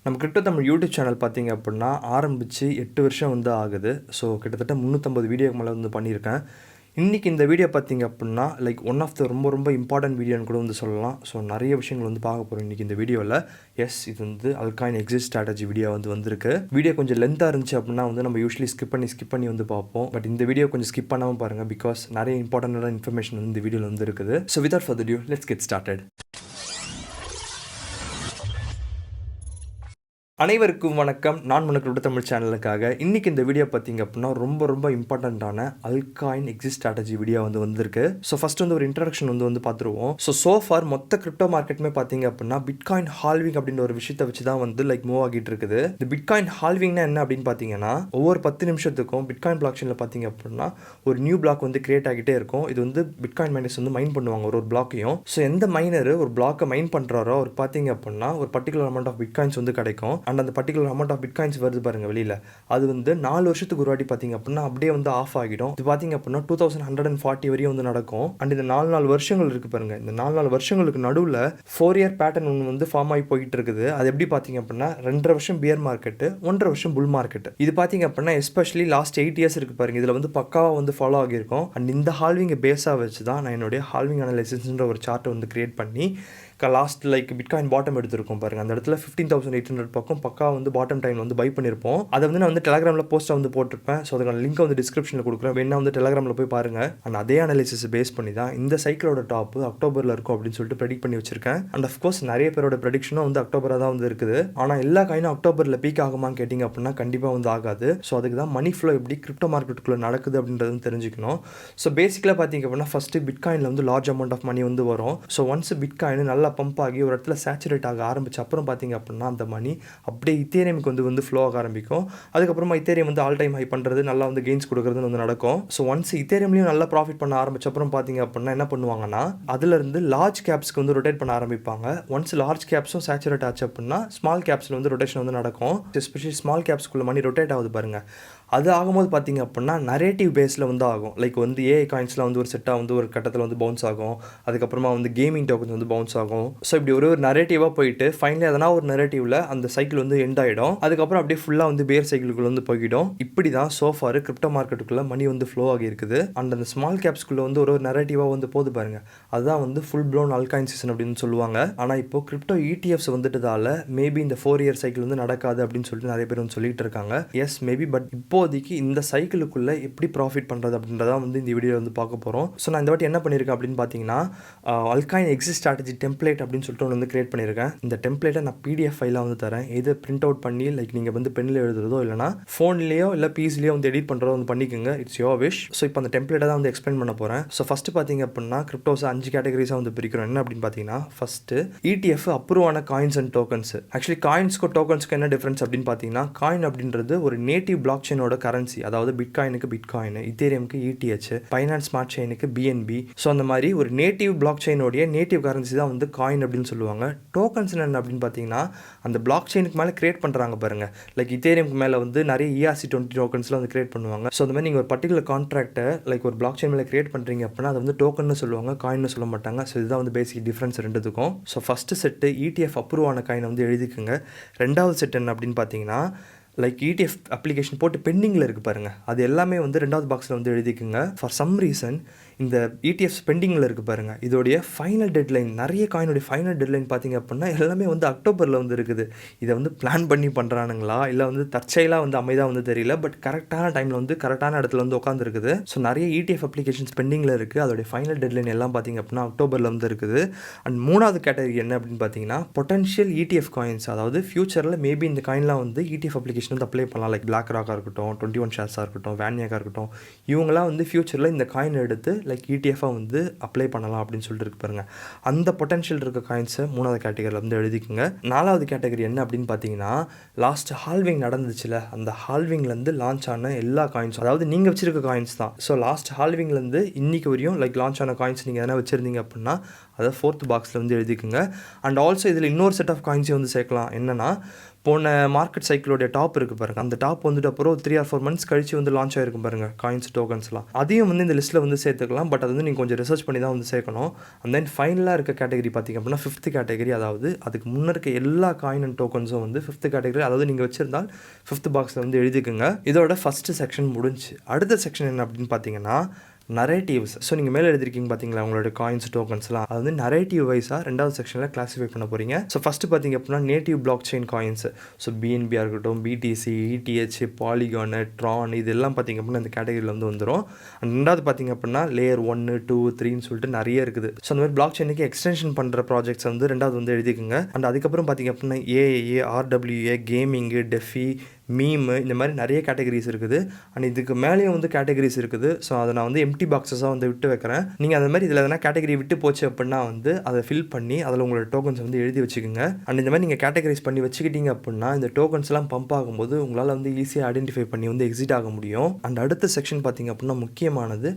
நம்ம CryptoTamil YouTube channel பார்த்தீங்க அப்படின்னா ஆரம்பித்து 8 வருஷம் வந்து ஆகுது. ஸோ கிட்டத்தட்ட 350 வீடியோக்கு மேலே வந்து பண்ணியிருக்கேன். இன்றைக்கி இந்த வீடியோ பார்த்தீங்க அப்படின்னா ஒன் ஆஃப் த ரொம்ப இம்பார்ட்டன்ட் வீடியோன்னு கூட வந்து சொல்லலாம். ஸோ நிறைய விஷயங்கள் வந்து பார்க்க போகிறோம் இன்றைக்கி இந்த வீடியோவில். இது வந்து Altcoin Exit Strategy வீடியோ வந்திருக்கு. வீடியோ கொஞ்சம் லென்த்தாக இருந்துச்சு அப்படின்னா வந்து நம்ம யூஸ்வலி ஸ்கிப் பண்ணி வந்து பார்ப்போம். பட் இந்த வீடியோ கொஞ்சம் ஸ்கிப் பண்ணாமல் பாருங்கள், பிகாஸ் நிறைய இம்பார்ட்டன்டான இன்ஃபர்மேஷன் வந்து இந்த வீடியோவில் வந்து இருக்குது. So without further ado, let's get started. அனைவருக்கும் வணக்கம். நான் உனக்கு CryptoTamil சேனலுக்காக இன்றைக்கி இந்த வீடியோ பார்த்தீங்க அப்படின்னா ரொம்ப இம்பார்ட்டண்ட்டான Altcoin Exit Strategy வீடியோ வந்திருக்கு. ஸோ ஃபஸ்ட் வந்து ஒரு இன்ட்ரடக்ஷன் வந்து பார்த்துருவோம். சோஃபார் மொத்த கிரிப்டோ மார்க்கெட்டுமே பார்த்தீங்க அப்படின்னா பிட்காயின் ஹால்விங் அப்படின்ற ஒரு விஷயத்தை வச்சு தான் வந்து மூவ் ஆகிட்டு இருக்குது. இந்த பிட்காயின் ஹால்விங்னா என்ன அப்படின்னு பார்த்தீங்கன்னா, ஒவ்வொரு 10 நிமிஷத்துக்கும் பிட்காயின் பிளாக் செயினில் பார்த்தீங்க அப்படின்னா ஒரு நியூ பிளாக் வந்து கிரியேட் ஆகிட்டே இருக்கும். இது வந்து பிட்காயின் மைனர்ஸ் வந்து மைன் பண்ணுவாங்க ஒரு பிளாக்கையும். ஸோ எந்த மைனர் ஒரு பிளாக்கை மைன் பண்ணுறாரோ அவர் பார்த்தீங்க அப்படின்னா ஒரு பர்டிகுலர் அமௌண்ட் ஆஃப் பிட்காயின்ஸ் வந்து கிடைக்கும். அண்ட் அந்த பர்டிகுலர் அமௌண்ட் ஆஃப் பிட்காயின்ஸ் வருது பாருங்க வெளியில், அது வந்து 4 வருஷத்துக்கு ஒரு வாட்டி பார்த்தீங்க அப்படின்னா அப்படியே வந்து ஆஃப் ஆகிடும். இது பார்த்தீங்க அப்படின்னா 2140 வரையும் வந்து நடக்கும். அண்ட் இந்த 4 வருஷங்கள் இருக்கு பாருங்க, இந்த 4 வருஷங்களுக்கு நடுவில் 4 இயர் பேட்டர்ன் ஒன்று வந்து ஃபார்ம் ஆகி போயிட்டு இருக்குது. அது எப்படி பார்த்தீங்க அப்படின்னா 2.5 வருஷம் பியர் மார்க்கெட்டு, 1.5 வருஷம் புல் மார்க்கெட். இது பார்த்தீங்க அப்படின்னா எஸ்பெஷலி லாஸ்ட் 8 இயர்ஸ் இருக்கு பாருங்க, இதில் வந்து பக்காவாக வந்து ஃபாலோ ஆகியிருக்கும். அண்ட் இந்த ஹால்விங்கை பேஸாக வச்சு தான் நான் என்னுடைய ஹால்விங் அனாலிசிஸ்ன்ற ஒரு சார்ட்டை வந்து கிரியேட் பண்ணி லாஸ்ட் பிட்காயின் பாட்டம் எடுத்திருக்கோம் பாருங்க, அந்த இடத்துல 15,800 பக்கம் பக்கா வந்து பாட்டம் டைம் வந்து பை பண்ணியிருப்போம். அதை வந்து நான் வந்து டெலிகிராமில் போஸ்ட்டாக வந்து போட்டிருப்பேன். ஸோ அதுக்கான லிங்க் வந்து டிஸ்கிரிப்ஷனில் கொடுக்குறேன், வேணா வந்து டெலிகிராமில் போய் பாருங்க. அண்ட் அதே அனாலிசிஸ் பேஸ் பண்ணி தான் இந்த சைக்கிளோட டாப் அக்டோபரில் இருக்கும் அப்படின்னு சொல்லிட்டு ப்ரெடிக்ட் பண்ணி வச்சிருக்கேன். அண்ட் அஃப்கோர்ஸ் நிறைய பேரோட ப்ரெடிக்ஷனும் வந்து அக்டோபராக தான் வந்து இருக்குது. ஆனால் எல்லா காயினும் அக்டோபரில் பீக் ஆகுமான்னு கேட்டிங்க அப்படின்னா கண்டிப்பாக வந்து ஆகாது. ஸோ அதுக்கு தான் மணி ஃப்ளோ எப்படி கிரிப்டோ மார்க்கெட்டுக்குள்ளே நடக்குது அப்படின்றது தெரிஞ்சுக்கணும். ஸோ பேசிக்கலாக பார்த்தீங்க அப்படின்னா ஃபஸ்ட்டு பிட்காயினில் வந்து லார்ஜ் அமௌண்ட் ஆஃப் மணி வந்து வரும். ஸோ ஒன்ஸ் பிட்காயின் நல்லா பம்ப் ஆகி ஒரு இடத்துல சேச்சுரேட் ஆக ஆரம்பிச்சு அப்புறம் பார்த்தீங்க அப்படின்னா அந்த மணி அப்படியே இத்தேரியமுக்கு வந்து ஃப்ளோ ஆக ஆரம்பிக்கும். அதுக்கப்புறமா இத்தேரியம் வந்து ஆல் டைம் ஹை பண்ணுறது, நல்லா வந்து கெயின்ஸ் கொடுக்குறதுன்னு வந்து நடக்கும். ஸோ ஒன்ஸ் இத்தேரியம்லையும் நல்லா ப்ராஃபிட் பண்ண ஆரம்பிச்ச அப்புறம் பார்த்தீங்க அப்படின்னா என்ன பண்ணுவாங்கன்னா அதுலேருந்து லார்ஜ் கேப்ஸ்க்கு வந்து ரொட்டேட் பண்ண ஆரம்பிப்பாங்க. ஒன்ஸ் லார்ஜ் கேப்ஸும் சேச்சுரேட் ஆச்சு அப்படின்னா ஸ்மால் கேப்ஸில் வந்து ரொட்டேஷன் வந்து நடக்கும். எஸ்பெஷலி ஸ்மால் கேப்ஸ்க்குள்ள மணி ரொட்டேட் ஆகுது பாருங்க, அது ஆகும்போது பார்த்தீங்க அப்படின்னா நரேட்டிவ் பேஸில் வந்து ஆகும். வந்து ஏஐ காயின்ஸ்லாம் வந்து ஒரு செட்டாக வந்து ஒரு கட்டத்தில் வந்து பவுன்ஸ் ஆகும். அதுக்கப்புறமா வந்து கேமிங் டோக்கன்ஸ் வந்து பவுன்ஸ் ஆகும். ஸோ இப்படி ஒரு நரேட்டிவாக போயிட்டு ஃபைனலி எதனா ஒரு நரேட்டிவில் அந்த சைக்கிள் வந்து எண்ட் ஆகிடும். அதுக்கப்புறம் அப்படியே ஃபுல்லாக வந்து பேர் சைக்கிளுக்குள்ள வந்து போய்கிடும். இப்படி தான் சோஃபார் கிரிப்டோ மார்க்கெட்டுக்குள்ளே மணி வந்து ஃப்ளோ ஆகி இருக்குது. அண்ட் அந்த ஸ்மால் கேப்ஸ்குள்ளே வந்து ஒரு நரேட்டிவாக வந்து போது பாருங்க, அதுதான் வந்து ஃபுல் ப்ளோன் ஆல்காயின் சீசன் அப்படின்னு சொல்லுவாங்க. ஆனால் இப்போ கிரிப்டோ இடிஎஃப்ஸ் வந்துட்டதால மேபி இந்த 4 இயர் சைக்கிள் வந்து நடக்காது அப்படின்னு சொல்லிட்டு நிறைய பேர் வந்து சொல்லிட்டு இருக்காங்க. எஸ் மேபி, பட் இப்போதைக்கு இந்த சைக்கிளுக்குள்ளே எப்படி ப்ராஃபிட் பண்ணுறது அப்படின்றதான் வந்து இந்த வீடியோ வந்து பார்க்க போகிறோம். ஸோ நான் இந்த வாட்டி என்ன பண்ணியிருக்கேன் அப்படின்னு பார்த்தீங்கன்னா Altcoin Exit Strategy Template அப்படின்னு சொல்லிட்டு ஒன்று வந்து கிரியேட் பண்ணியிருக்கேன். இந்த டெம்ப்ளேட்டை நான் பிடிஎஃப் ஃபைலாக வந்து தரேன். இதை பிரிண்ட் அவுட் பண்ணி நீங்கள் வந்து பென்னில் எழுதுறதோ இல்லைனா ஃபோன்லேயோ இல்லை பிசிலேயோ வந்து எடிட் பண்ணுறதோ வந்து பண்ணிக்கோங்க. It's your wish. ஸோ இப்போ அந்த டெம்ப்ளேட்டை தான் வந்து எக்ஸ்பிளைன் பண்ண போகிறேன். ஸோ ஃபஸ்ட்டு பார்த்தீங்க அப்படின்னா கிரிப்டோஸை 5 கேட்டகரிஸாக வந்து பிரிக்கிறோம். என்ன அப்படின்னு பார்த்தீங்கன்னா ஃபஸ்ட்டு ETF அப்ரூவ் ஆன காயின்ஸ் அண்ட் டோக்கன்ஸ். ஆக்சுவலி காயின்ஸ்க்கும் டோக்கன்ஸ்க்கு என்ன டிஃப்ரென்ஸ் அப்படின்னு பார்த்தீங்கன்னா, காயின் அப்படின்றது ஒரு நேட்டிவ் பிளாக் செயினோட கரன்சி. அதாவது பிட்காயினுக்கு பிட்காயின், இத்தேரியமுக்கு ETH, பைனான்ஸ் ஸ்மார்ட் செயினுக்கு BNB. ஸோ அந்த மாதிரி ஒரு நேட்டிவ் பிளாக் செயினோடைய நேட்டிவ் கரன்சி தான் வந்து காயின் அப்படின்னு சொல்லுவாங்க. டோக்கன்ஸ் என்ன அப்படின்னு பார்த்தீங்கன்னா அந்த பிளாக் செயினுக்கு மேலே கிரியேட் பண்ணுறாங்க பாருங்க, இத்தேரியமுக்கு மேலே வந்து நிறைய ERC20 டோக்கன்ஸ்லாம் வந்து கிரியேட் பண்ணுவாங்க. ஸோ அந்த மாதிரி நீங்கள் ஒரு பர்டிகுலர் கான்ட்ராக்டை ஒரு பிளாக் செயின் மேலே கிரியேட் பண்ணுறீங்க அப்படின்னா அது வந்து டோக்கன்னு சொல்லுவாங்க, காயின்னு சொல்ல மாட்டாங்க. ஸோ இதுதான் வந்து பேசிக் டிஃப்ரென்ஸ் ரெண்டுத்துக்கும். So first set ETF approve ஆன காயினை வந்து எழுதிக்குங்க. ரெண்டாவது செட் என்ன அப்படின்னு பார்த்தீங்கன்னா ETF அப்ளிகேஷன் போட்டு பெண்டிங்கில் இருக்குது பாருங்கள், அது எல்லாமே வந்து ரெண்டாவது பாக்ஸில் வந்து எழுதிக்குங்க. ஃபார் சம் ரீசன் இந்த ETFs பெண்டிங்கில் இருக்குது பாருங்கள், இதோடைய ஃபைனல் டெட்லைன், நிறைய காயினுடைய ஃபைனல் டெட்லைன் பார்த்தீங்க அப்படின்னா எல்லாமே வந்து அக்டோபரில் வந்து இருக்குது. இதை வந்து பிளான் பண்ணி பண்ணுறானுங்களா இல்லை வந்து தற்செயலாக வந்து அமைதாக வந்து தெரியல, பட் கரெக்டான டைமில் வந்து கரெக்டான இடத்துல வந்து உட்காந்துருக்குது. ஸோ நிறைய ETF அப்ளிகேஷன்ஸ் பெண்டிங்கில் இருக்குது. அதோடைய ஃபைனல் டெட்லைன் எல்லாம் பார்த்தீங்க அப்படின்னா அக்டோபரில் வந்து இருக்குது. அண்ட் மூணாவது கேட்டகரி என்ன அப்படின்னு பார்த்தீங்கன்னா பொட்டன்ஷியல் ETF காயின்ஸ். அதாவது ஃபியூச்சரில் மேபி இந்த காயின்லாம் வந்து ETF அப்ளிகேஷன் வந்து அப்ளை பண்ணலாம். BlackRock-ஆக இருக்கட்டும், 21 ஷேர்ஸாக இருக்கட்டும், வேன்யாக்காக இருக்கட்டும், இவங்களாம் வந்து ஃபியூச்சரில் இந்த காயின் எடுத்து ETF-ஆக வந்து அப்ளை பண்ணலாம் அப்படின்னு சொல்லிட்டு இருக்கு பாருங்க. அந்த பொட்டன்ஷியல் இருக்க காயின்ஸை மூணாவது கேட்டகரியில் வந்து எழுதிக்குங்க. நாலாவது கேட்டகரி என்ன அப்படின்னு பார்த்தீங்கன்னா லாஸ்ட் ஹால்விங் நடந்துச்சுல, அந்த ஹால்விங்லேருந்து லான்ச் ஆன எல்லா காயின்ஸ், அதாவது நீங்கள் வச்சிருக்க காயின்ஸ் தான். ஸோ லாஸ்ட் ஹால்விங்லேருந்து இன்னைக்கு வரையும் லான்ச் ஆன காயின்ஸ் நீங்கள் எதனா வச்சுருந்தீங்க அப்படின்னா அதை 4th பாக்ஸில் வந்து எழுதிக்குங்க. அண்ட் ஆல்சோ இதில் இன்னொரு செட் ஆஃப் காயின்ஸையும் வந்து சேர்க்கலாம். என்னென்னா போன மார்க்கெட் சைக்கிளோடைய டாப் இருக்குது பாருங்கள், அந்த டாப் வந்துட்டு அப்புறம் 3 or 4 months கழிச்சு வந்து லான்ச் ஆகிருக்கும் பாருங்கள் காயின்ஸ் டோக்கன்ஸ்லாம். அதையும் வந்து இந்த லிஸ்ட்டில் வந்து சேர்த்துக்கலாம். பட் அது வந்து நீங்கள் கொஞ்சம் ரிசர்ச் பண்ணி தான் வந்து சேர்க்கணும். அண்ட் தென் ஃபைனலாக இருக்க கேட்டகரி பார்த்திங்க அப்படின்னா 5th கேட்டகரி, அதாவது அதுக்கு முன்னே இருக்க எல்லா காயின் அண்ட் டோக்கன்ஸும் வந்து 5th கேட்டகரி, அதாவது நீங்கள் வச்சுருந்தால் 5th பாக்ஸில் வந்து எழுதிக்குங்க. இதோட ஃபஸ்ட்டு செக்ஷன் முடிஞ்சு. அடுத்த செக்ஷன் என்ன அப்படின்னு பார்த்தீங்கன்னா நரேட்டிவ்ஸ். ஸோ நீங்கள் மேலே எழுதிருக்கீங்க பார்த்தீங்களா உங்களோட காயின்ஸ் டோக்கன்ஸ்லாம், அது வந்து நரேட்டிவ் வைஸாக 2வது செக்ஷனில் கிளாஸிஃபை பண்ண போகிறீங்க. ஸோ ஃபஸ்ட்டு பார்த்தீங்க அப்படின்னா native block chain coins. So பிஎன்பியாக இருக்கட்டும், பிடிசி, இடிஹெச், பாலிகான், ட்ரான், இது எல்லாம் பார்த்தீங்க அப்படின்னா இந்த கேட்டகரியில் வந்து வந்துடும். அண்ட் 2வது பார்த்தீங்க அப்படின்னா லேயர் 1, 2, 3ன்னு சொல்லிட்டு நிறைய இருக்குது. ஸோ அந்த மாதிரி பிளாக் செயினுக்கு எக்ஸ்டென்ஷன் பண்ணுற ப்ராஜெக்ட்ஸ் வந்து 2வது வந்து எழுதிக்குங்க. அண்ட் அதுக்கப்புறம் பார்த்தீங்க அப்படின்னா ஏஏ, ஆர்டபிள்யூஏ, கேமிங்கு, டெஃபி, மீமு, இந்த மாதிரி நிறைய கேட்டகரிஸ் இருக்குது. அண்ட் இதுக்கு மேலேயும் வந்து கேட்டகரிஸ் இருக்குது. ஸோ அதை நான் வந்து எம்டி பாக்ஸஸாக வந்து விட்டு வைக்கிறேன். நீங்கள் அந்த மாதிரி இதில் எதனா கேட்டகரி விட்டு போச்சு அப்படின்னா வந்து அதை ஃபில் பண்ணி அதில் உங்களோட டோக்கன்ஸ் வந்து எழுதி வச்சுக்கோங்க. அண்ட் இந்த மாதிரி நீங்கள் கேட்டகரைஸ் பண்ணி வச்சுக்கிட்டீங்க அப்படின்னா இந்த டோக்கன்ஸ்லாம் பம்ப் ஆகும்போது உங்களால் வந்து ஈஸியாக ஐடென்டிஃபை பண்ணி வந்து எக்ஸிட் ஆக முடியும். அண்ட் அடுத்த செக்ஷன் பார்த்திங்க அப்படின்னா முக்கியமானது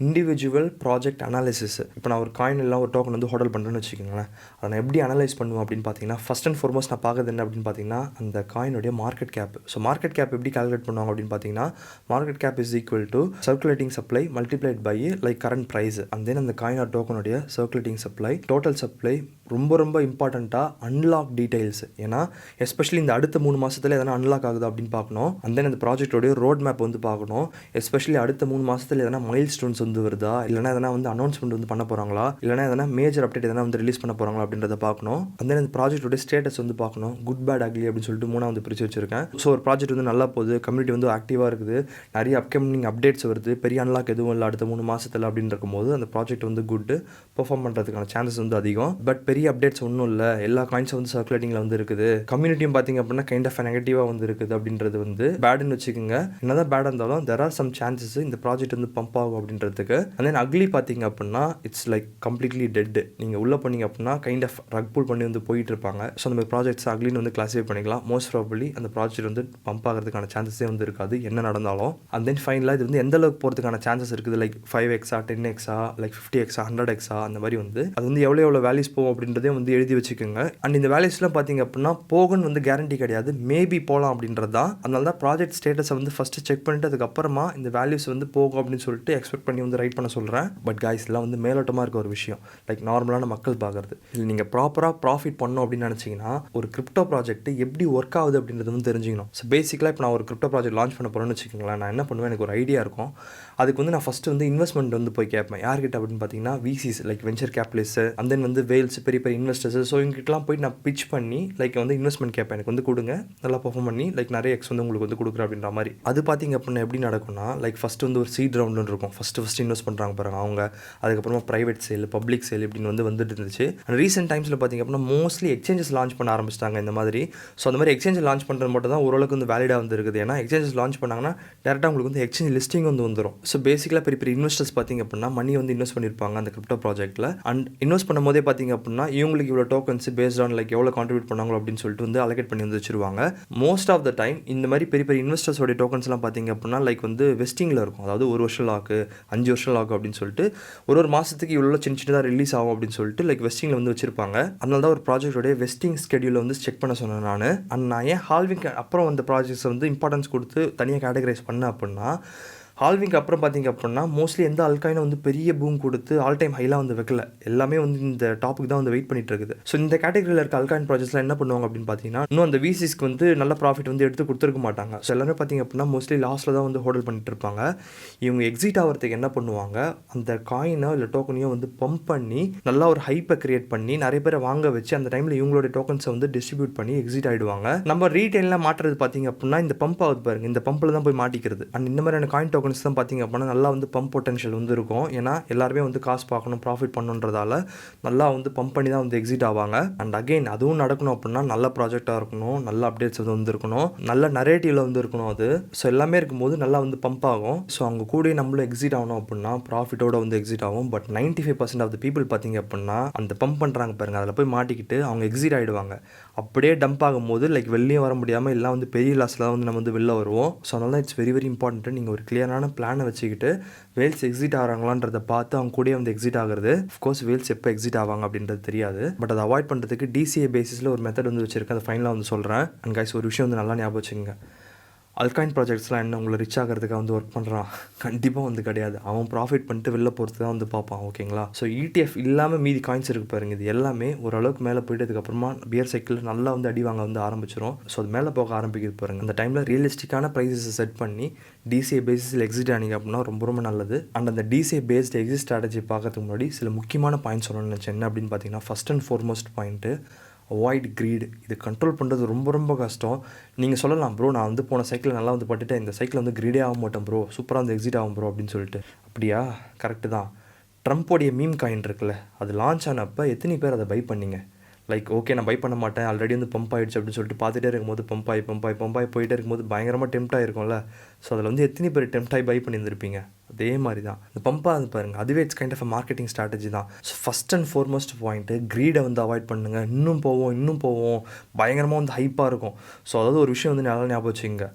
இண்டிவிஜுவல் ப்ராஜெக்ட் அனாலிசிஸ். இப்போ நான் ஒரு காயின் எல்லாம் ஒரு டோக்கன் வந்து ஹோல்ட் பண்ணுறேன்னு வச்சுக்கோங்களேன், அதை நான் எப்படி அனலைஸ் பண்ணுவேன் அப்படின்னு பார்த்தீங்கன்னா ஃபஸ்ட் அண்ட் ஃபார்மோஸ்ட் நான் பார்க்குறது என்ன அப்படின்னு பார்த்தீங்கன்னா அந்த காயினுடைய market cap. So market cap எப்படி கால்குலேட் பண்ணுவாங்க அப்படின்னு பார்த்தீங்கன்னா market cap is equal to circulating supply multiplied by like current price. And then அந்த காயின் ஆர் டோக்கனுடைய சர்க்குலேட்டிங் சப்ளை, டோட்டல் சப்ளை, ரொம்ப இம்பார்ட்டண்ட்டாக அன்லாக் டீடைல்ஸ். ஏன்னா எஸ்பெஷலி இந்த அடுத்த 3 மாதத்தில் எதனா அன்லாக் ஆகுது அப்படின்னு பார்க்கணும். அண்ட் தென் அந்த ப்ராஜெக்டோடைய ரோட் மேப் வந்து பார்க்கணும். எஸ்பெஷலி அடுத்த 3 மாதத்தில் எதனா மைல் ஸ்டோன்ஸ் வந்து வருதா, இல்லைனா எதனா வந்து அனௌன்ஸ்மெண்ட் வந்து பண்ண போகிறாங்களா, இல்லைனா எதனா மேஜர் அப்டேட் எதனா வந்து ரிலீஸ் பண்ண போகிறாங்களா அப்படின்றத பார்க்கணும். அண்ட் தென் அந்த ப்ராஜெக்டோட ஸ்டேட்டஸ் வந்து பார்க்கணும். குட் பேட் அக்லி அப்படின்னு சொல்லிட்டு 3 வந்து பிரித்து வச்சிருக்கேன். ஸோ ஒரு ப்ராஜெக்ட் வந்து நல்லா போகுது, கம்யூனிட்டி வந்து ஆக்டிவாக இருக்குது, நிறைய அப்கமிங் அப்டேட்ஸ் வருது, பெரிய அன்லாக் எதுவும் இல்லை அடுத்த 3 மாதத்தில் அப்படின்னு இருக்கும்போது அந்த ப்ராஜெக்ட் வந்து குட்டு பெர்ஃபார்ம் பண்ணுறதுக்கான சான்சஸ் வந்து அதிகம். பட் பெரிய அப்டேட்ஸ் ஒன்றும் இல்லை, எல்லா காயின்ஸும் வந்து சர்க்குலேட்டிங்கில் வந்து இருக்குது, கம்யூனிட்டியும் பார்த்திங்க அப்படின்னா கைண்ட் ஆஃப் நெகட்டிவாக வந்து இருக்குது அப்படின்றது வந்து பேடுன்னு வச்சுக்கோங்க. என்னதான் பேடாக இருந்தாலும் தெர் ஆர் சம் சான்சஸ் இந்த ப்ராஜெக்ட் வந்து பம்ப் ஆகும் அப்படின்றதுக்கு. அண்ட் தென் அக்லி பார்த்திங்க அப்படின்னா இட்ஸ் லைக் கம்ப்ளீட்லி டெட். நீங்கள் உள்ளே பண்ணிங்க அப்படின்னா கைண்ட் ஆஃப் ரக் புல் பண்ணி வந்து போயிட்டு இருப்பாங்க. ஸோ அந்த மாதிரி ப்ராஜெக்ட்ஸ் அக்லின்னு வந்து கிளாஸிஃபை பண்ணிக்கலாம். மோஸ்ட் ப்ராபபிலி அந்த ப்ராஜெக்ட் வந்து பம்ப் ஆகிறதுக்கான சான்சஸே வந்து இருக்காது என்ன நடந்தாலும். அண்ட் தென் ஃபைனலாக இது வந்து எந்த அளவுக்கு போகிறதுக்கான சான்சஸ் இருக்குது, like 5x, 10x, like 50x, 100x அந்த மாதிரி வந்து அது வந்து எவ்வளோ வேல்யூஸ் போகும் அப்படின்றதே வந்து எழுதி வச்சுக்கோங்க. அண்ட் இந்த வேல்யூஸ்லாம் பார்த்திங்க அப்படின்னா போகுன்னு வந்து கேரண்டி கிடையாது, மேபி போகலாம் அப்படின்றது தான். அதனால தான் ப்ராஜெக்ட் ஸ்டேட்டஸை வந்து ஃபஸ்ட்டு செக் பண்ணிட்டு அதுக்கப்புறமா இந்த வேல்யூஸ் வந்து போகும் அப்படின்னு சொல்லிட்டு எக்ஸ்பெக்ட் பண்ணி வந்து ரைட் பண்ண சொல்கிறேன். பட் காய்ஸ் எல்லாம் வந்து மேலோட்டமாக இருக்க ஒரு விஷயம், லைக் நார்மலான மக்கள் பார்க்குறது. இல்லை நீங்கள் ப்ராப்பராக ப்ராஃபிட் பண்ணணும் அப்படின்னு நினச்சிங்கன்னா ஒரு கிரிப்டோ ப்ராஜெக்ட் எப்படி ஒர்க் ஆகுது அப்படின்றது வந்து தெரிஞ்சுக்கணும். ஸோ பேசிக்கலாக இப்போ நான் ஒரு கிரிப்டோ ப்ராஜெக்ட் லான்ச் பண்ண போகிறேன்னு வச்சுக்கோங்களேன், நான் என்ன பண்ணுவேன், எனக்கு ஒரு ஐடியா இருக்கும். அதுக்கு வந்து நான் ஃபஸ்ட்டு வந்து இன்வெஸ்ட்மெண்ட் வந்து போய் கேட்பேன். யார்கிட்ட அப்படின்னு பார்த்தீங்கன்னா VCs, like venture capitalist, and then வந்து வேல்ஸ், பெரிய இன்வெஸ்டர்ஸ். ஸோ இவங்ககிட்டலாம் போய் நான் பிச் பண்ணி லைக் வந்து இன்வெஸ்ட்மெண்ட் கேட்பேன், எனக்கு வந்து கொடுங்க, நல்லா பெர்ஃபார்ம் பண்ணி லைக் நிறைய எக்ஸ் வந்து உங்களுக்கு வந்து கொடுக்குறேன் அப்படின்ற மாதிரி. அது பார்த்திங்க அப்படின்னா எப்படி நடக்கும்னா லைக் ஃபஸ்ட்டு வந்து ஒரு சீட் ரவுண்டுன்னு இருக்கும். ஃபஸ்ட்டு இன்வெஸ்ட் பண்ணுறாங்க பாருங்க அவங்க, அதுக்கப்புறமா ப்ரைவேட் சேல், பப்ளிக் சேல் இப்படின்னு வந்துட்டு இருந்துச்சு. அண்ட் ரீசென்ட் டைம்ஸில் பார்த்திங்க அப்படின்னா மோஸ்ட்லி எக்ஸ்சேஞ்சஸ் லான்ச் பண்ண ஆரம்பிச்சிட்டாங்க இந்த மாதிரி. ஸோ அந்த மாதிரி எக்ஸ்சேஞ்ச் லான்ச் பண்ணுறது மட்டும் தான் ஓரளவுக்கு வந்து வேலிடாக வந்து இருக்குது. ஏன்னா எக்ஸ்சேஞ்சஸ் லான்ச் பண்ணாங்கன்னா டேரெக்டாக உங்களுக்கு வந்து எக்ஸ்சேஞ்ச் லிஸ்டிங் வந்து வந்துடும். ஸோ பேசிக்கலாக பெரிய இன்வெஸ்டர்ஸ் பார்த்திங்க அப்படின்னா மணி வந்து இன்வெஸ்ட் பண்ணியிருப்பாங்க அந்த கிரிப்டோ ப்ராஜெக்ட்டில். அண்ட் இன்வெஸ்ட் பண்ணும் போதே பார்த்திங்க அப்படின்னா இவங்களுக்கு இவ்வளோ டோக்கன்ஸ் பேஸ்ட் ஆன் லைக் எவ்வளோ கான்ட்ரிபியூட் பண்ணாங்களோ அப்படின்னு சொல்லிட்டு வந்து அலோகேட் பண்ணி வந்து வச்சிருவாங்க. மோஸ்ட் ஆஃப் த டைம் இந்த மாதிரி பெரிய இன்வெஸ்டர்ஸோட டோக்கன்ஸ்லாம் பார்த்திங்க அப்படின்னா லைக் வந்து வெஸ்டிங்கில் இருக்கும். அதாவது 1 வருஷம் லாக்கு, 5 வருஷம் லாக்கு அப்படின்னு சொல்லிட்டு ஒரு மாதத்துக்கு இவ்வளோ சின்னதாக ரிலீஸ் ஆகும் அப்படின்னு சொல்லிட்டு லைக் வெஸ்டிங்கில் வந்து வச்சிருப்பாங்க. அதனால தான் ஒரு ப்ராஜெக்டோடைய வெஸ்டிங் ஸ்கெடியூலை வந்து செக் பண்ண சொன்னேன் நான். அண்ட் நான் ஏன் ஹால்விங் அப்புறம் அந்த ப்ராஜெக்ட்ஸை வந்து இம்பார்ட்டன்ஸ் கொடுத்து தனியாக கேட்டகரைஸ் பண்ணேன் அப்படின்னா, ஹால்விங்க்கு அப்புறம் பார்த்திங்க அப்படின்னா மோஸ்ட்லி எந்த அல்காயினும் வந்து பெரிய பூம் கொடுத்து ஆல் டைம் ஹைலாம் வந்து வைக்கல, எல்லாமே வந்து இந்த டாப்புக்கு தான் வந்து வெயிட் பண்ணிட்டு இருக்குது. ஸோ இந்த கேட்டகரியில் இருக்க அல்காயின் ப்ராஜெக்ட்ஸ்லாம் என்ன பண்ணுவாங்க அப்படின்னு பார்த்தீங்கன்னா இன்னும் அந்த விசிஸ்க்கு வந்து நல்ல ப்ராஃபிட் வந்து எடுத்து கொடுத்துருக்க மாட்டாங்க. ஸோ எல்லாமே பார்த்திங்க அப்படின்னா மோஸ்ட்லி லாஸ்ட்டில் தான் வந்து ஹோல்ட் பண்ணிட்டு இருப்பாங்க. இவங்க எக்ஸிட் ஆகிறதுக்கு என்ன பண்ணுவாங்க, அந்த காயினோ இல்லை டோக்கனையோ வந்து பம்ப் பண்ணி நல்லா ஒரு ஹைப்பை கிரியேட் பண்ணி நிறைய பேரை வாங்க வச்சு அந்த டைமில் இவங்களோட டோக்கன்ஸை வந்து டிஸ்ட்ரிபியூட் பண்ணி எக்ஸிட் ஆகிடுவாங்க. நம்ம ரீட்டைலில் மாட்டுறது பார்த்திங்க அப்படின்னா இந்த பம்ப் ஆகுது பாருங்க, இந்த பம்பில் தான் போய் மாட்டிக்கிறது. அண்ட் இந்த மாதிரியான காயின் டோக்கன்ஸ் தான் பார்த்திங்க அப்படின்னா நல்லா வந்து பம்ப் பொட்டன்ஷியல் வந்து இருக்கும். ஏன்னா எல்லாருமே வந்து காசு பார்க்கணும், ப்ராஃபிட் பண்ணுன்றதால நல்லா வந்து பம்ப் பண்ணி தான் வந்து எக்ஸிட் ஆவாங்க. அண்ட் அகெயின் அதுவும் நடக்கணும் அப்படின்னா நல்ல ப்ராஜெக்டாக இருக்கணும், நல்ல அப்டேட்ஸ் வந்து இருக்கணும், நல்ல நரேட்டிவில் வந்து இருக்கணும் அது. ஸோ எல்லாமே இருக்கும்போது நல்லா வந்து பம்ப் ஆகும். ஸோ அவங்க கூட நம்மளும் எக்ஸிட் ஆகணும் அப்படின்னா ப்ராஃபிட்டோட வந்து எக்ஸிட் ஆகும். பட் 95% ஆஃப் த பீப்புள் பார்த்திங்க அப்படின்னா அந்த பம்ப் பண்ணுறாங்க பாருங்கள், அதில் போய் மாட்டிக்கிட்டு அவங்க எக்ஸிட் ஆகிடுவாங்க. அப்படியே டம்ப் ஆகும்போது லைக் வெளியே வர முடியாமல் எல்லாம் வந்து பெரிய லாஸில் வந்து நம்ம வந்து வெளில வருவோம். ஸோ அதனால தான் இட்ஸ் வெரி இம்பார்ட்டன்ட் நீங்கள் ஒரு கிளியரான கிளியரான பிளானை வச்சுக்கிட்டு வேல்ஸ் எக்ஸிட் ஆகிறாங்களான்றதை பார்த்து அவங்க கூட வந்து எக்ஸிட் ஆகுறது. அஃப்கோர்ஸ் வேல்ஸ் எப்போ எக்ஸிட் ஆவாங்க அப்படின்றது தெரியாது. பட் அதை அவாய்ட் பண்ணுறதுக்கு DCA பேசிஸில் ஒரு மெத்தட் வந்து வச்சுருக்கேன். அதை ஃபைனலாக வந்து சொல்கிறேன். அண்ட் கைஸ் ஒரு விஷயம் வந்து நல்லா ஞாபகம் வச்சுக்கோங்க. அல்காயின் ப்ராஜெக்ட்ஸ்லாம் என்ன உங்களை ரிச் ஆகிறதுக்காக வந்து ஒர்க் பண்ணுறான்? கண்டிப்பாக வந்து கிடையாது. அவன் ப்ராஃபிட் பண்ணிட்டு வெளில போகிறது தான் வந்து பார்ப்பான். ஓகேங்களா? ஸோ ETF இல்லாமல் மீதி காயின்ஸ் இருக்குது பாருங்க, இது எல்லாமே ஓரளவுக்கு மேலே போய்ட்டு அதுக்கப்புறமா பியர் சைக்கிள் நல்லா வந்து அடி வாங்க வந்து ஆரம்பிச்சிடும். ஸோ அது மேலே போக ஆரம்பிக்குது பாருங்கள். அந்த டைமில் ரியலிஸ்டிக்கான ப்ரைஸஸை செட் பண்ணி DCA பேசிஸில் எக்ஸிட் ஆனிங்க அப்படின்னா ரொம்ப ரொம்ப நல்லது. அண்ட் அந்த DCA பேஸ்ட் எக்ஸிட் ஸ்ட்ராட்டஜி பார்க்கறதுக்கு முன்னாடி சில முக்கியமான பாயிண்ட்ஸ் சொல்லணும்னு நினச்சேன். என்ன அப்படின்னு பார்த்தீங்கன்னா, first and foremost point avoid greet. இது கண்ட்ரோல் பண்ணுறது ரொம்ப ரொம்ப கஷ்டம். நீங்கள் சொல்லலாம், ப்ரோ நான் வந்து போன சைக்கிள் நல்லா வந்து பட்டுட்டேன், இந்த சைக்கிள் வந்து க்ரீடே ஆக மாட்டேன் ப்ரோ, சூப்பராக வந்து எக்ஸிட் ஆகும் ப்ரோ அப்படின்னு சொல்லிட்டு. அப்படியா? கரெக்டு தான். ட்ரம்ப்போடைய மீம் காயின் இருக்குல்ல, அது லான்ச் ஆனப்போ எத்தனை பேர் அதை பை பண்ணிங்க? லைக் ஓகே நான் பை பண்ண மாட்டேன், ஆல்ரெடி வந்து பம்ப் ஆகிடுச்சு அப்படின்னு சொல்லிட்டு பார்த்துட்டே இருக்கும்போது பம்ப் ஆகி போயிட்டே இருக்கும்போது பயங்கரமாக டெம்ப்ட் ஆகிருக்கும்ல. ஸோ அதில் வந்து எத்தனை பேர் டெம்ப்ட் ஆகி பை பண்ணியிருந்திருப்பீங்க? அதே மாதிரி தான் இந்த பம்பாக அது பாருங்கள், அதுவே it's kind of a marketing strategy தான். So first and foremost point க்ரீடை வந்து அவாய்ட் பண்ணுங்கள். இன்னும் போவோம் பயங்கரமாக வந்து ஹைப்பாக இருக்கும். ஸோ அதாவது ஒரு விஷயம் வந்து நல்லா ஞாபகம் வச்சுங்க,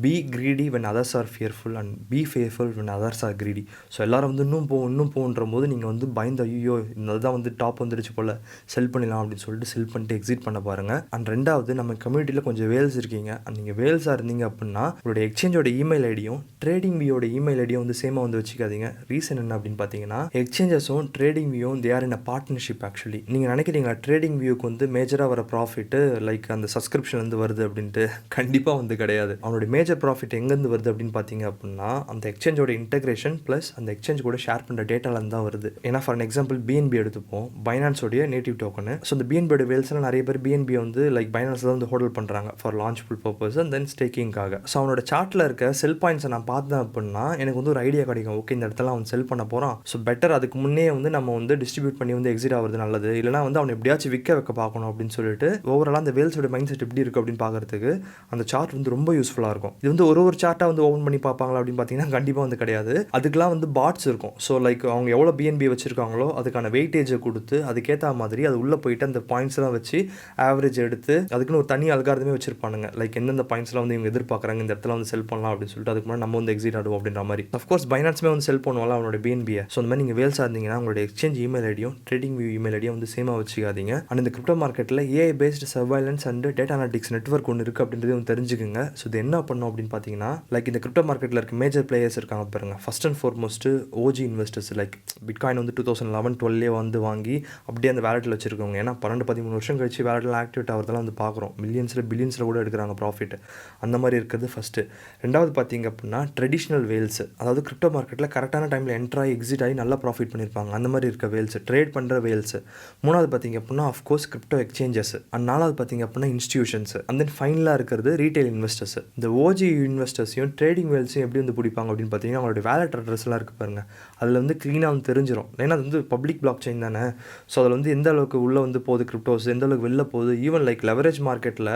B greedy when others are fearful and be fearful when others are greedy. So எல்லோரும் வந்து இன்னும் போகுன்ற போது நீங்கள் வந்து பயந்து ஐயோ இதுதான் வந்து டாப் வந்துடுச்சு போல், செல் பண்ணிடலாம் அப்படின்னு சொல்லிட்டு செல் பண்ணிட்டு எக்ஸிட் பண்ண பாருங்கள். அண்ட் ரெண்டாவது, நம்ம கம்யூனிட்டியில் கொஞ்சம் வேல்ஸ் இருக்கீங்க. அண்ட் நீங்கள் வேல்ஸாக இருந்தீங்க அப்படின்னா உங்களுடைய எக்ஸ்சேஞ்சோட இமெயில் ஐடியும் ட்ரேடிங் வியோட இமெயில் ஐடியும் வந்து சேமாக வந்து வச்சுக்காதீங்க. ரீசன் என்ன அப்படின்னு பார்த்தீங்கன்னா, எக்ஸ்சேஞ்சஸும் ட்ரேடிங் வியூவும் they are in a partnership. Actually நீங்கள் நினைக்கிறீங்களா ட்ரேடிங் வியூக்கு வந்து மேஜராக வர ப்ராஃபிட்டு லைக் அந்த சப்ஸ்கிரிப்ஷன் வந்து வருது அப்படின்ட்டு? கண்டிப்பாக வந்து கிடையாது. அவனுடைய மேஜர் ப்ராஃபிட் எங்கேருந்து வருது அப்படின்னு பார்த்தீங்க அப்படின்னா, அந்த எக்ஸ்சேஞ்சோட இன்டெகிரேஷன் ப்ளஸ் அந்த எக்ஸ்சேஞ்ச் கூட ஷேர் பண்ணுற டேட்டாலேருந்து தான் வருது. ஏன்னா ஃபார் எக்ஸாம்பிள் BNB எடுத்துப்போம், பைனான்ஸோடைய நேட்டிவ் டோக்கனு. ஸோ இந்த BNBயோட வேல்ஸ்லாம் நிறைய பேர் BNB வந்து லைக் பைனான்ஸில் வந்து ஹோல்ட் பண்ணுறாங்க for launchpool purpose and then ஸ்டேக்கிங்காக. ஸோ அவனோட சார்ட்டில் இருக்க செல் பாயிண்ட்ஸை நான் பார்த்தேன் அப்படின்னா எனக்கு வந்து ஒரு ஐடியா கிடைக்கும். ஓகே இந்த இடத்துல அவன் செல் பண்ண போகிறான், ஸோ பெட்டர் அதுக்கு முன்னே வந்து நம்ம வந்து டிஸ்ட்ரிபியூட் பண்ணி வந்து எக்ஸிட் ஆகிறது நல்லது, இல்லைனா வந்து அவனை எப்படியாச்சும் விற்க வைக்க பார்க்கணும் அப்படின்னு சொல்லிட்டு ஓவராலாக அந்த வேல்ஸோட மைண்ட் செட் எப்படி இருக்குது அப்படின்னு பார்க்குறதுக்கு அந்த சார்ட் வந்து ரொம்ப யூஸ்ஃபுல்லாக இருக்கும். இது வந்து ஒரு சார்ட்டாக வந்து ஓப்பன் பண்ணி பார்ப்பாங்களா அப்படின்னு பார்த்தீங்கன்னா கண்டிப்பாக வந்து கிடையாது. அதுக்கெலாம் வந்து பாட்ஸ் இருக்கும். ஸோ லைக் அவங்க எவ்வளோ BNB வச்சுருக்காங்களோ அதுக்கான வெயிட்டேஜை கொடுத்து அதுக்கேற்ற மாதிரி அது உள்ளே போயிட்டு அந்த பாயிண்ட்ஸ்லாம் வச்சு ஆவரேஜ் எடுத்து அதுக்குன்னு ஒரு தனி அல்காரதமே வச்சிருப்பானுங்க. லைக் எந்தெந்த பாயிண்ட்ஸ்லாம் வந்து இவங்க எதிர்பார்க்குறாங்க, இந்த இடத்துல வந்து செல் பண்ணலாம் அப்படின்னு சொல்லிட்டு அதுக்கு முன்னாடி நம்ம வந்து எக்ஸிட் ஆடுவோம் அப்படின்ற மாதிரி. அஃப்கோர்ஸ் பைனான்ஸுமே வந்து செல் பண்ணுவாங்க அவனோட BNB-யை. ஸோ அந்த மாதிரி நீங்கள் வேல்ஸாக இருந்தீங்கன்னா உங்களோட எக்ஸ்சேஞ்ச் இமெயில் ஐடியும் ட்ரேடிங் வியூ இமெயில் ஐடியும் வந்து சேமாக வச்சுக்காதீங்க. அண்ட் இந்த கிரிப்டோ மார்க்கெட்டில் AI-based surveillance and data analytics network ஒன்று இருக்குது அப்படின்றது வந்து தெரிஞ்சுக்குங்க. ஸோ இது என்ன பண்ணும் அப்படின்னு பார்த்தீங்கன்னா, லைக் இந்த கிரிப்டோ மார்க்கெட்டில் இருக்க மேஜர் பிளேயர்ஸ் இருக்காங்க பாருங்கள். First and foremost OG investors. Like bitcoin வந்து 2011-12 வந்து வாங்கி அப்படியே அந்த வேலெட்டில் வச்சுருக்கவங்க. ஏன்னா 12-13 வருஷம் கழிச்சு வேலெட்டில் ஆக்டிவேட் ஆகிறதெல்லாம் வந்து பார்க்குறோம். மில்லியன்ஸில் பில்லியன்ஸில் கூட எடுக்கிறாங்க ப்ராஃபிட். அந்த மாதிரி இருக்கிறது ஃபஸ்ட்டு. ரெண்டாவது பார்த்தீங்க அப்படின்னா ட்ரெடிஷ்னல் வேல்ஸ், அதாவது கிரிப்டோ மார்க்கெட்டில் கரெக்டான டைமில் என்ட்ரு ஆகி எக்ஸிட் ஆகி நல்லா ப்ராஃபிட் பண்ணியிருப்பாங்க. அந்த மாதிரி இருக்க வேல்ஸ், ட்ரேட் பண்ணுற வேல்ஸ். மூணாவது பார்த்தீங்க அப்படின்னா அஃப்கோர்ஸ் கிரிப்டோ எக்ஸ்சேஞ்சஸ். அண்ட் நாலாவது பார்த்தீங்க அப்படின்னா இன்ஸ்டியூஷன்ஸ். அண்ட் தென் ஃபைனலாக இருக்கிறது ரீட்டைல் இன்வெஸ்டர்ஸ். இந்த OG இன்வெஸ்டர்ஸையும் ட்ரேடிங் வேல்ஸையும் எப்படி வந்து பிடிப்பாங்க அப்படின்னு பார்த்தீங்கன்னா, அவங்களோட வேலட் அட்ரஸ்லாம் இருக்குது பாருங்கள், அதில் வந்து க்ளீனாக வந்து தெரிஞ்சிடும். ஏன்னா அது வந்து பப்ளிக் பிளாக் செயின் தானே. ஸோ அதில் வந்து எந்த அளவுக்கு உள்ளே வந்து போகுது கிரிப்டோஸ், எந்த அளவுக்கு வெளில போகுது, ஈவன் லைக் லெவரேஜ் மார்க்கெட்டில்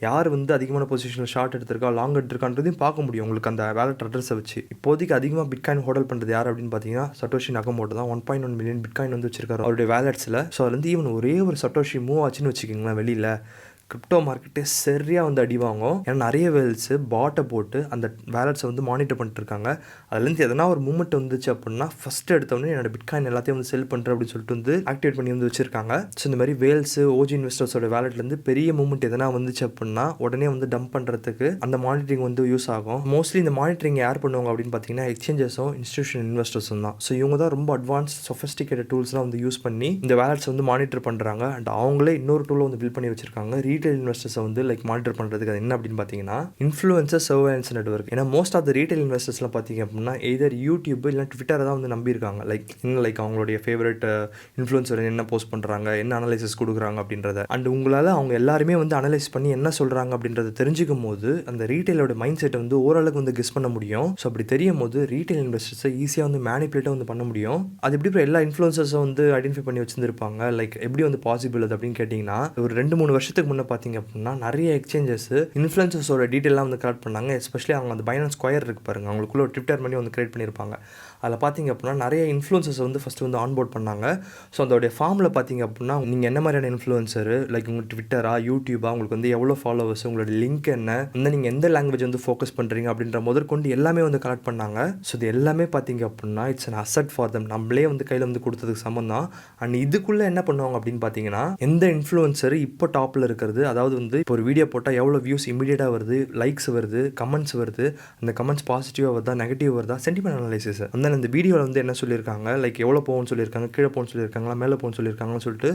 யார் வந்து அதிகமான பொசிஷனில் ஷார்ட் எடுத்திருக்கா லாங் எடுத்திருக்கான்றதையும் பார்க்க முடியும் உங்களுக்கு அந்த வேலட் அட்ரஸை வச்சு. இப்போதைக்கு அதிகமாக பிட்காயின் ஹோல்ட் பண்ணுறது யார் அப்படின்னு பார்த்தீங்கன்னா சட்டோஷி நகமோட்டோ தான். 1.1 மில்லியன் பிட்காயின் வந்து வச்சிருக்காரு அவருடைய வேலட்ஸில். ஸோ அதில் வந்து ஈவன் ஒரே ஒரு சட்டோஷி மூவ் ஆச்சுன்னு வச்சுக்கிங்களேன் வெளியில், கிரிப்டோ மார்க்கெட்டே சரியாக வந்து அடி வாங்கும். ஏன்னா நிறைய வேல்ஸு பாட்டை போட்டு அந்த வேலட்ஸை வந்து மானிட்டர் பண்ணிட்டு இருக்காங்க. அதுலேருந்து எதனா ஒரு மூமெண்ட் வந்துச்சு அப்படின்னா ஃபஸ்ட்டு எடுத்தவொடனே என்னோட பிட்காயின் எல்லாத்தையும் வந்து செல் பண்ணுறேன் அப்படின்னு சொல்லிட்டு வந்து ஆக்டிவேட் பண்ணி வந்து வச்சிருக்காங்க. ஸோ இந்த மாதிரி வேல்ஸு OG இன்வெஸ்டர்ஸோட வேலட்லேருந்து பெரிய மூமெண்ட் எதனா வந்துச்சு அப்படின்னா உடனே வந்து டம்ப் பண்ணுறதுக்கு அந்த மானிட்டரிங் வந்து யூஸ் ஆகும். மோஸ்ட்லி இந்த மானிட்டரிங் யார் பண்ணுவாங்க அப்படின்னு பார்த்தீங்கன்னா எக்ஸ்சேஞ்சஸும் இன்ஸ்டியூஷன் இன்வெஸ்டர்ஸும் தான். ஸோ இவங்க தான் ரொம்ப அட்வான்ஸ் சொஃபிஸ்டிகேட்டட் டூல்ஸ்லாம் வந்து யூஸ் பண்ணி இந்த வேலட்ஸ் வந்து மானிட்டர் பண்ணுறாங்க. அண்ட் அவங்களே இன்னொரு டூலை வந்து பில்ட் பண்ணி வச்சிருக்காங்க ரீட்டைல் இன்வெஸ்டர்ஸை வந்து லைக் மானிட்டர் பண்ணுறதுக்கு. அது என்ன அப்படின்னு பார்த்தீங்கன்னா இன்ஃப்ளூயன்சர் சர்வைலன்ஸ் நெட்வொர்க். ஏன்னா மோஸ்ட் ஆஃப் த ரீட்டைல் இன்வெஸ்டர்ஸ்லாம் பார்த்தீங்க அப்படின்னா எய்தர் யூடியூப் இல்லை ட்விட்டரை தான் வந்து நம்பியிருக்காங்க. லைக் அவங்களுடைய ஃபேவரட் இன்ஃப்ளூயன்சர் என்ன போஸ்ட் பண்ணுறாங்க, என்ன அனலைசிஸ் கொடுக்குறாங்க அப்படின்றத. அண்ட் உங்களால் அவங்க எல்லாருமே வந்து அனலைஸ் பண்ணி என்ன சொல்கிறாங்க அப்படின்றத தெரிஞ்சுக்கும் போது அந்த ரீட்டைலோட மைண்ட் செட்டை வந்து ஓரளவுக்கு வந்து கெஸ் பண்ண முடியும். ஸோ அப்படி தெரியும் போது ரீட்டைல் இன்வெஸ்டர்ஸை ஈஸியாக வந்து மேனிப்புலேட்டாக வந்து பண்ண முடியும். அது எப்படி எல்லா இன்ஃப்ளூயன்சர்ஸும் வந்து ஐடென்டிஃபை பண்ணி வச்சுருப்பாங்க, லைக் எப்படி வந்து பாசிபிள் அது அப்படின்னு கேட்டிங்கன்னா, ஒரு 2-3 வருஷத்துக்கு முன்னே பார்த்தீங்க அப்படின்னா நிறைய எக்ஸ்சேஞ்சஸ் இன்ஃப்ளூயன்சர்ஸோட டீட்டெயிலாம் வந்து கலெக்ட் பண்ணாங்க. எஸ்பெஷலி அவங்க அந்த பைனான்ஸ் ஸ்கொயர் இருக்கு பாருங்க, அவங்களுக்குள்ள ஒரு ட்விட்டர் பண்ணி வந்து கிரியேட் பண்ணியிருப்பாங்க. அதில் பார்த்தீங்க அப்படின்னா நிறைய இன்ஃப்ளூயன்சர்ஸ் வந்து ஃபஸ்ட்டு வந்து ஆன்போர்ட் பண்ணாங்க. ஸோ அதோடைய ஃபார்மில் பார்த்தீங்க அப்படின்னா நீங்கள் என்ன மாதிரியான இன்ஃப்ளூயன்சரு, லைக் உங்கள் ட்விட்டரா, யூடியூபா, உங்களுக்கு வந்து எவ்வளோ ஃபாலோவர்ஸ், உங்களோட லிங்க் என்ன, வந்து நீங்கள் எந்த லாங்குவேஜ் வந்து ஃபோக்கஸ் பண்ணுறீங்க அப்படின்ற முதற்கொண்டு எல்லாமே வந்து கலெக்ட் பண்ணாங்க. ஸோ இது எல்லாமே பார்த்தீங்க அப்படின்னா it's an asset for them. நம்மளே வந்து கையில் வந்து கொடுத்ததுக்கு சமம் தான். அண்ட் இதுக்குள்ளே என்ன பண்ணுவாங்க அப்படின்னு பார்த்தீங்கன்னா, எந்த இன்ஃப்ளூயன்சர் இப்போ டாப்பில் இருக்கிறது, அதாவது வந்து இப்போ ஒரு வீடியோ போட்டால் எவ்வளோ வியூஸ் இமீடியட்டாக வருது, லைக்ஸ் வருது, கமெண்ட்ஸ் வருது, அந்த கமெண்ட்ஸ் பாசிட்டிவாக வருதா நெகட்டிவ் வருதா, சென்டிமெண்ட் அனலைசிஸ். அந்த வீடியோவில் வந்து என்ன சொல்லியிருக்காங்க, லைக் எவ்வளோ போகும்னு சொல்லியிருக்காங்க, கீழே போகணும்னு சொல்லியிருக்காங்களா, மேலே போகணும்னு சொல்லியிருக்காங்கன்னு சொல்லிட்டு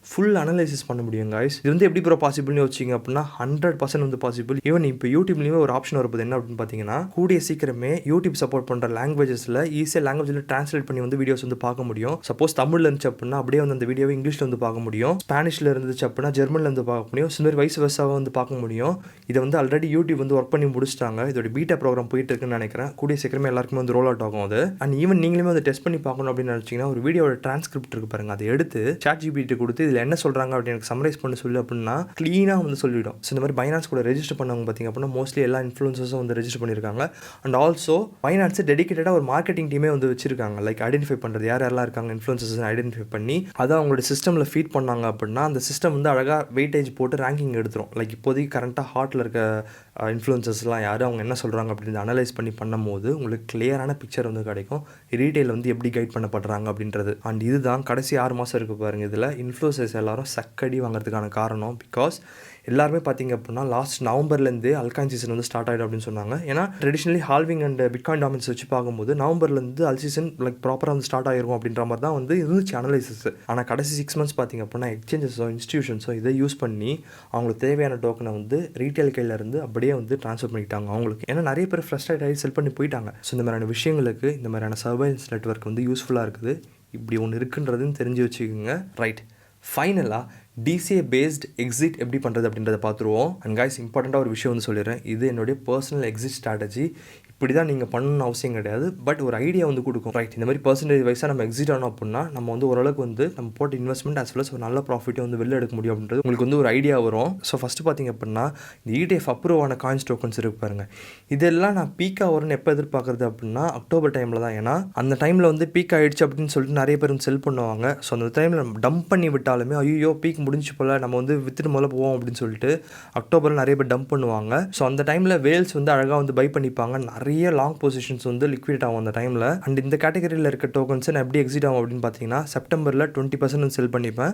ஃபுல் அனலைசிஸ் பண்ண முடியும் guys. இது வந்து எப்படி ப்ரோ பாசிபிள்னு வச்சிங்க அப்படின்னா 100% வந்து பாசிபிள். ஈவன் இப்போ யூடியூப்லேயுமே ஒரு ஆப்ஷன் வரப்போது என்ன அப்படின்னு பார்த்தீங்கன்னா, கூடிய சீக்கிரமே யூடியூப் சப்போர்ட் பண்ணுற லாங்குவேஜஸில் ஈஸியாக லாங்குவேஜில் ட்ரான்ஸ்லேட் பண்ணி வந்து வீடியோஸ் வந்து பார்க்க முடியும். சப்போஸ் தமிழில் இருந்துச்சு அப்படின்னா அப்படியே வந்து அந்த வீடியோவை இங்கிலீஷில் வந்து பார்க்க முடியும், ஸ்பானிஷில் இருந்துச்சு அப்படின்னா ஜெர்மனில் வந்து பார்க்க முடியும், இந்த மாதிரி வைஸ் வெர்சாவை வந்து பார்க்க முடியும். இதை வந்து ஆல்ரெடி யூடியூப் வந்து ஒர்க் பண்ணி முடிச்சிட்டாங்க. இதோட பீட்டா ப்ரோக்ராம் போயிட்டு இருக்குன்னு நினைக்கிறேன். கூடிய சீக்கிரமே எல்லாருக்குமே வந்து ரோல் அவுட் ஆகும் அது. அண்ட் ஈவன் நீங்களுமே வந்து டெஸ்ட் பண்ணி பார்க்கணும் அப்படின்னு நினச்சிங்கன்னா, ஒரு வீடியோட டிரான்ஸ்கிரிப்ட் இருக்கு பாருங்க, அதை எடுத்து ChatGPT கொடுத்து இதில் என்ன சொல்கிறாங்க அப்படின்னு எனக்கு சம்மரைஸ் பண்ணி சொல்லு அப்படின்னா க்ளீனாக வந்து சொல்லிவிடும். ஸோ இந்த மாதிரி பைனான்ஸ் கூட ரெஜிஸ்டர் பண்ணவங்க பார்த்திங்க அப்படின்னா மோஸ்ட்லி எல்லா இன்ஃப்ளூயன்சர்ஸும் வந்து ரெஜிஸ்டர் பண்ணியிருக்காங்க. அண்ட் ஆல்சோ பைனான்ஸ் டெடிகேட்டடாக ஒரு மார்க்கெட்டிங் டீமே வந்து வச்சிருக்காங்க. லைக் ஐடென்டிஃபை பண்ணுறது யாரெல்லாம் இருக்காங்க இன்ஃப்ளூயன்சர்ஸ் ஐடென்டிஃபை பண்ணி அதை அவங்களோட சிஸ்டமில் ஃபீட் பண்ணாங்க அப்படின்னா அந்த சிஸ்டம் வந்து அழகாக வெயிட்டேஜ் போட்டு ரேங்கிங் எடுத்துரும். லைக் இப்போதைக்கு கரண்ட்டாக ஹாட்டில் இருக்க இன்ஃப்ளூயன்சர்ஸ்லாம் யார், அவங்க என்ன சொல்கிறாங்க அப்படின்னு அனலைஸ் பண்ணி பண்ணும்போது உங்களுக்கு கிளியரான பிக்சர் வந்து கிடைக்கும், ரீட்டைல் வந்து எப்படி கைட் பண்ணப்படுறாங்க அப்படின்றது. அண்ட் இதுதான் கடைசி 6 மாதம் இருக்குது பாருங்கள், இதில் இன்ஃப்ளூயன்சர்ஸ் எல்லாரும் சக்கடி வாங்குறதுக்கான காரணம். பிகாஸ் எல்லாருமே பார்த்திங்க அப்படின்னா லாஸ்ட் நவம்பர்லேருந்து அல்காயின் சீசன் வந்து ஸ்டார்ட் ஆகிடும் அப்படின்னு சொன்னாங்க. ஏன்னா traditionally halving and bitcoin dominance வச்சு பார்க்கும்போது நவம்பர்லேருந்து அல்சீசன் லைக் ப்ராப்பராக வந்து ஸ்டார்ட் ஆகிருக்கும் அப்படின்ற மாதிரி தான் வந்து இருந்துச்சு அனலைசிஸ். ஆனால் கடைசி 6 மந்த்ஸ் பார்த்திங்க அப்படின்னா எக்ஸ்சேஞ்சஸோ இன்ஸ்டியூஷன்ஸோ இதை யூஸ் பண்ணி அவங்களுக்கு தேவையான டோக்கனை வந்து ரீட்டைல் கையிலேருந்து அப்படியே வந்து ட்ரான்ஸ்ஃபர் பண்ணிட்டாங்க அவங்களுக்கு. ஏன்னா நிறைய பேர் ஃப்ரஸ்ட்ரேட் ஆகி செல் பண்ணி போயிட்டாங்க. ஸோ இந்த மாதிரியான விஷயங்களுக்கு இந்த மாதிரியான சர்வைலன்ஸ் நெட்வொர்க் வந்து யூஸ்ஃபுல்லாக இருக்குது. இப்படி ஒன்று இருக்குன்றதுன்னு தெரிஞ்சு வச்சுக்கோங்க. ரைட், ஃபைனலாக DCA-based எக்ஸிட் எப்படி பண்ணுறது அப்படின்றத பார்த்துருவோம். அண்ட் கைஸ் இம்பார்ட்டண்ட்டாக ஒரு விஷயம் வந்து சொல்லிடுறேன், இது என்னுடைய பர்சனல் எக்ஸிட் ஸ்ட்ராட்டஜி. இப்படி தான் நீங்கள் பண்ணணும்னு அவசியம் கிடையாது, பட் ஒரு ஐடியா வந்து கொடுக்கும். ரைட், இந்த மாதிரி பர்சன்டேஜ் வைஸாக நம்ம எக்ஸிட் ஆனோம் அப்படின்னா நம்ம வந்து ஓரளவுக்கு வந்து நம்ம போட்ட இன்வெஸ்ட்மெண்ட் as well as ஒரு நல்ல ப்ராஃபிட்டை வந்து வெளில எடுக்க முடியும் அப்படின்றது உங்களுக்கு வந்து ஒரு ஐடியா வரும். ஸோ ஃபஸ்ட்டு பார்த்திங்க அப்படின்னா இந்த ETF அப்ரூவ் ஆன காயின்ஸ் டோக்கன்ஸ் இருக்கு பாருங்கள், இதெல்லாம் நான் பீக்காக வரும்னு எப்போ எதிர்பார்க்குறது அப்படின்னா அக்டோபர் டைமில் தான். ஏன்னா அந்த டைமில் வந்து பீக் ஆகிடுச்சு அப்படின்னு சொல்லிட்டு நிறைய பேர் வந்து செல் பண்ணுவாங்க. ஸோ அந்த டைமில் நம்ம டம்ப் பண்ணி விட்டாலுமே ஐயோ பீக் முடிஞ்சு போல் நம்ம வந்து வித்துட்டு முதல்ல போவோம் அப்படின்னு சொல்லிட்டு அக்டோபரில் நிறைய பேர் டம்ப் பண்ணுவாங்க. ஸோ அந்த டைமில் வேல்ஸ் வந்து அழகாக வந்து பை பண்ணிப்பாங்க, நிறைய லாங் பொசிஷன் வந்து லிக்விட் ஆகும் அந்த டைமில். அண்ட் இந்த கேட்டகரியில் இருக்க டோக்கன்ஸ் நான் எப்படி எக்ஸிட் ஆகும் அப்படின்னு பார்த்தீங்கன்னா செப்டம்பரில் 20% செல் பண்ணிப்பேன்,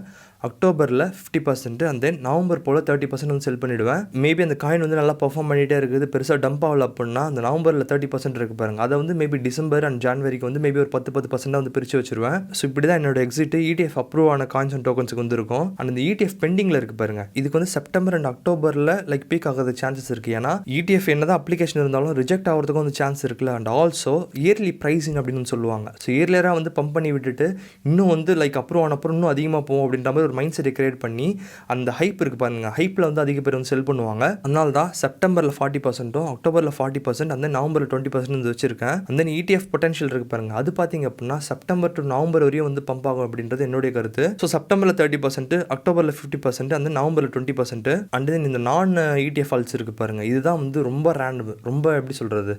அக்டோபரில் 50%, அண்ட் தென் நவம்பர் போல் 30% வந்து செல் பண்ணிவிடுவேன். மேபி அந்த காயின் வந்து நல்லா பர்ஃபார்ம் பண்ணிகிட்டே இருக்குது, பெருசாக டம்ப் ஆகல அப்படின்னா அந்த நவம்பரில் 30% இருக்குது பாருங்கள், அதை வந்து மேபி டிசம்பர் அண்ட் ஜான்வரிக்கு வந்து மேபி ஒரு 10% வந்து பிரித்து வச்சிருவேன். ஸோ இப்படி தான் என்னோட எக்ஸிட் ETF அப்ரூவ் ஆன காயின்ஸ் அண்ட் டோக்கன்ஸுக்கு வந்து இருக்கும். அண்ட் இந்த ETF பெண்டிங்கில் இருக்குது பாருங்கள், இதுக்கு வந்து செப்டம்பர் அண்ட் அக்டோபரில் லைக் பீக் ஆகிறது சான்சஸ் இருக்குது. ஏன்னா ETF என்னதான் அப்ளிகேஷன் இருந்தாலும் ரிஜெக்ட் ஆகிறதுக்கும் வந்து சான்ஸ் இருக்குல்ல. அண்ட் ஆல்சோ இயர்லி ப்ரைஸிங் அப்படின்னு சொல்லுவாங்க. ஸோ இயர்லியராக வந்து பம்ப் பண்ணி விட்டுட்டு இன்னும் வந்து லைக் அப்ரூவ் ஆன அப்புறம் இன்னும் அதிகமாக போகும் அப்படின்ற மாதிரி ஒரு மைண்ட் செட்டை கிரியேட் பண்ணி அந்த ஹைப் இருக்குது பாருங்க, ஹைப்பில் வந்து அதிக பேர் வந்து செல் பண்ணுவாங்க. அதனால தான் செப்டம்பரில் 40%, அக்டோபரில் 40%, அந்த நவம்பரில் 20% வந்து வச்சிருக்கேன். அந்த ETF பொட்டன்ஷியல் இருக்குது பாருங்க, அது பார்த்தீங்க அப்படின்னா செப்டம்பர் டு நவம்பர் வரையும் வந்து பம்ப் ஆகும் அப்படின்றது என்னுடைய கருத்து. ஸோ செப்டம்பரில் 30%, அக்டோபரில் 50%, அந்த நவம்பரில் 20%, அண்ட் தென் இந்த நான் ETF ஆல்ஸ் இருக்குது பாருங்கள், இதுதான் வந்து ரொம்ப ரேண்டம், ரொம்ப எப்படி சொல்கிறது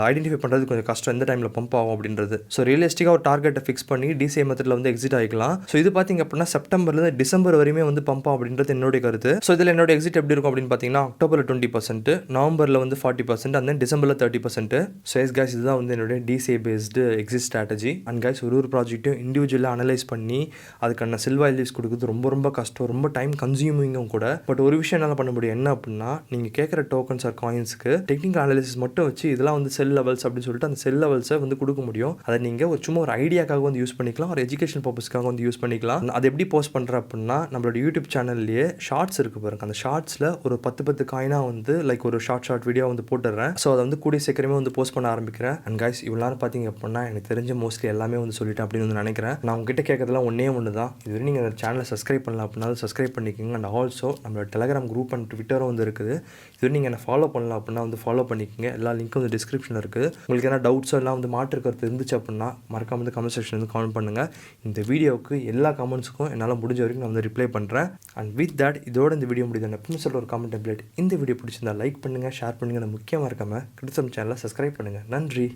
ஐடென்டிஃபை பண்ணுறது கொஞ்சம் கஷ்டம், எந்த டைமில் பம்ப் ஆகும் அப்படின்றது. ஸோ ரியலிஸ்டிக்காக ஒரு டார்கெட்டை ஃபிக்ஸ் பண்ணி DCA மெத்தடில் வந்து எக்ஸிட் ஆகிக்கலாம். ஸோ இது பார்த்திங்க அப்படின்னா செப்டம்பர்லேருந்து டிசம்பர் வரையுமே வந்து பம்ப் ஆகும் அப்படின்றது என்னுடைய கருத்து. ஸோ இதில் என்னோட எக்ஸிட் எப்படி இருக்கும் அப்படின்னு பார்த்தீங்கன்னா அக்டோபரில் 20%, நவம்பரில் வந்து 40%, அண்ட் தென் டிசம்பரில் 30%. ஸோ எஸ் கைஸ் இதுதான் வந்து என்னுடைய DCA-based exit strategy. And guys ஒரு ப்ராஜெக்ட்டையும் இண்டிவிஜுவலாக அனலைஸ் பண்ணி அதுக்கான சில் வேல்யூஸ் கொடுக்குறது ரொம்ப ரொம்ப கஷ்டம், ரொம்ப டைம் கன்சியூமிங்கும் கூட. பட் ஒரு விஷயம் என்னால் பண்ண முடியும், என்ன அப்படின்னா நீங்கள் கேட்குற டோக்கன்ஸ் ஆர் காயின்ஸுக்கு டெக்னிக்கல் அனாலிசிஸ் மட்டும் வச்சு இதெல்லாம் வந்து செல் லெவல்ஸ் அப்படின்னு சொல்லிட்டு அந்த செல் லெவல்ஸை வந்து கொடுக்க முடியும். அதை நீங்கள் சும்மா ஒரு ஐடியாக்காக வந்து யூஸ் பண்ணிக்கலாம், ஒரு எஜுகேஷன் பர்பஸ்க்காக வந்து யூஸ் பண்ணிக்கலாம். அது எப்படி போஸ்ட் பண்ணுறேன் அப்படின்னா நம்மளோட யூடியூப் சேனல்லேயே ஷார்ட்ஸ் இருக்குது பாருங்க, அந்த ஷார்ட்ஸில் ஒரு 10 காயினாக வந்து லைக் ஒரு ஷார்ட் வீடியோ வந்து போட்டுடுறேன். ஸோ அதை வந்து கூடிய சீக்கிரமே வந்து போஸ்ட் பண்ண ஆரம்பிக்கிறேன். அண்ட் கைஸ் இவ்வளோ பார்த்தீங்க அப்படின்னா எனக்கு தெரிஞ்ச மோஸ்ட்லி எல்லாமே வந்து சொல்லிட்டேன் அப்படின்னு வந்து நினைக்கிறேன். நான் உங்ககிட்ட கேட்கறதுலாம் ஒன்று தான், இதுவரை நீங்கள் அந்த சேனலை சப்ஸ்கிரைப் பண்ணலாம் அப்படின்னா சப்ஸ்கிரைப் பண்ணிக்கோங்க. அண்ட் ஆல்சோ நம்மளோட டெலகிராம் குரூப் அண்ட் ட்விட்டரும் வந்து இருக்குது, இதுவரை நீங்கள் என்ன ஃபாலோ பண்ணலாம் அப்படின்னா வந்து ஃபாலோ பண்ணிக்கோங்க. எல்லா லிங்க்கும் வந்து டிஸ்கிரிப்ஷனில் இருக்குது. உங்களுக்கு என்ன டவுட்ஸோ எல்லாம் வந்து மாற்று கருத்து இருந்துச்சு அப்படின்னா மறக்காம வந்து கமெண்ட் செக்ஷன் வந்து கமெண்ட் பண்ணுங்கள். இந்த வீடியோவுக்கு எல்லா கமெண்ட்ஸுக்கும் என்னால் முடிஞ்ச வரைக்கும் நான் வந்து ரிப்ளை பண்ணுறேன். அண்ட் வித் தட் இதோட இந்த வீடியோ முடியுது. எப்பவுமே சொல்கிற ஒரு கமெண்ட் டெம்ப்ளேட், இந்த வீடியோ பிடிச்சிருந்தா லைக் பண்ணுங்கள், ஷேர் பண்ணுங்கள், முக்கியமாக இருக்காமல் CryptoTamil சேனலை சப்ஸ்கிரைப் பண்ணுங்கள். நன்றி.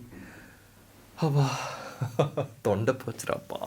தொண்டை போச்சுடாப்பா.